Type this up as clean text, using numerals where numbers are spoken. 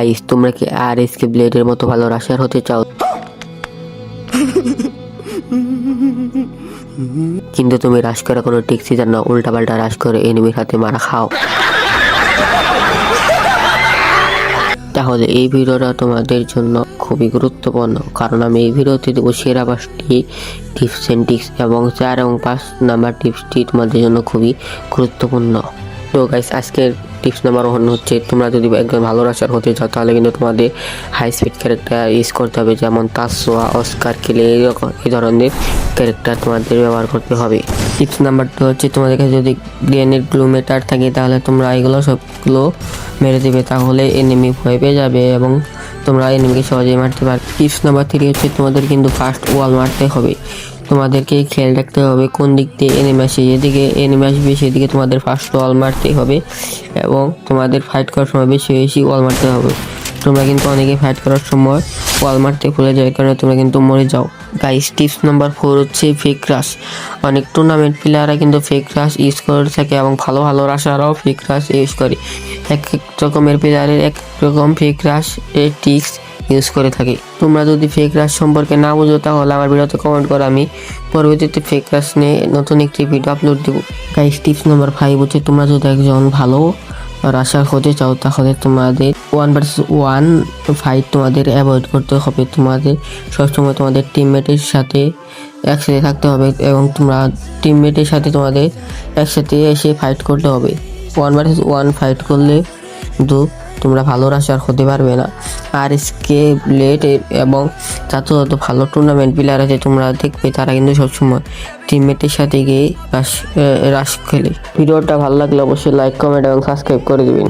Guys, তোমরা কি আর SK ব্লেডের মতো ভালো রাশার হতে চাও, কিন্তু তুমি রাশ করা কোনো টিক্সি জানো না, উল্টাপাল্টা রাশ করে এনিমির হাতে মারা খাও? তাহলে এই ভিডিওটা তোমাদের জন্য খুবই গুরুত্বপূর্ণ, কারণ আমি এই ভিডিওতে দেবো সেরা 5টি টিপস এন্ড ট্রিক্স এবং 4 এবং 5 নাম্বার টিপসটি তোমাদের জন্য খুবই গুরুত্বপূর্ণ। তো গাইস, আজকের টিপস নাম্বার 1 হচ্ছে, তোমরা যদি একজন ভালো রাশার হতে চাও তাহলে কিন্তু তোমাদের হাই স্পিড ক্যারেক্টার ইউজ করতে হবে, যেমন তাসোয়া, অস্কার, কেলে, এই ধরনের ক্যারেক্টার তোমাদের ব্যবহার করতে হবে। টিপস নাম্বার 2 হচ্ছে, তোমাদের কাছে যদি গ্রেনেড গ্লুমেটার থাকে তাহলে তোমরা এগুলো সবগুলো মেরে দেবে, তাহলে এনিমি ভয় পেয়ে যাবে এবং তোমরা এনিমিকে সহজেই মারতে পারবে। টিপস নাম্বার 3 হচ্ছে, তোমাদের কিন্তু ফার্স্ট ওয়াল মারতে হবে। তোমাদেরকে খেয়াল রাখতে হবে কোন দিক দিয়ে এনিমি আসে, যেদিকে এনিমি আসবে সেদিকে তোমাদের ফার্স্ট ওয়াল মারতে হবে এবং তোমাদের ফাইট করার সময় বেশি বেশি ওয়াল মারতে হবে। তোমরা কিন্তু অনেকে ফাইট করার সময় ওয়াল মারতে ভুলে যায়, কারণে তোমরা কিন্তু মরে যাও। গাইস, টিপস নাম্বার 4 হচ্ছে ফেক রাশ। অনেক টুর্নামেন্ট প্লেয়াররা কিন্তু ফেক রাশ ইউজ করে থাকে এবং ভালো ভালো রাশাররাও ফেক রাশ ইউজ করে। এক এক রকমের প্লেয়ারের এক রকম ফেক রাশ এর ট্রিক্স ইউজ করে থাকে। তোমরা যদি ফেক রাশ সম্পর্কে না বুঝো তাহলে আমার ভিডিওতে কমেন্ট করো, আমি পরবর্তীতে ফেক রাশ নিয়ে নতুন একটি ভিডিও আপলোড দেবো। গাইস, টিপস নাম্বার 5 হচ্ছে, তোমরা যদি একজন ভালো রাশার হতে চাও তাহলে তোমাদের 1 ভার্সেস 1 ফাইট তোমাদের অ্যাভয়েড করতে হবে। তোমাদের সবসময় তোমাদের টিমমেটের সাথে একসাথে থাকতে হবে এবং তোমরা টিমমেটের সাথে তোমাদের একসাথে এসে ফাইট করতে হবে। 1 ভার্সেস 1 ফাইট করলে কিন্তু তোমরা ভালো রাশার হতে পারবে না। আর এসকে ব্লেড এবং যত ভালো টুর্নামেন্ট প্লেয়ার আছে তোমরা দেখবে, তারা কিন্তু সবসময় টিমমেটের সাথে গিয়ে রাশ খেলে। ভিডিওটা ভালো লাগলে অবশ্যই লাইক, কমেন্ট এবং সাবস্ক্রাইব করে দিবেন।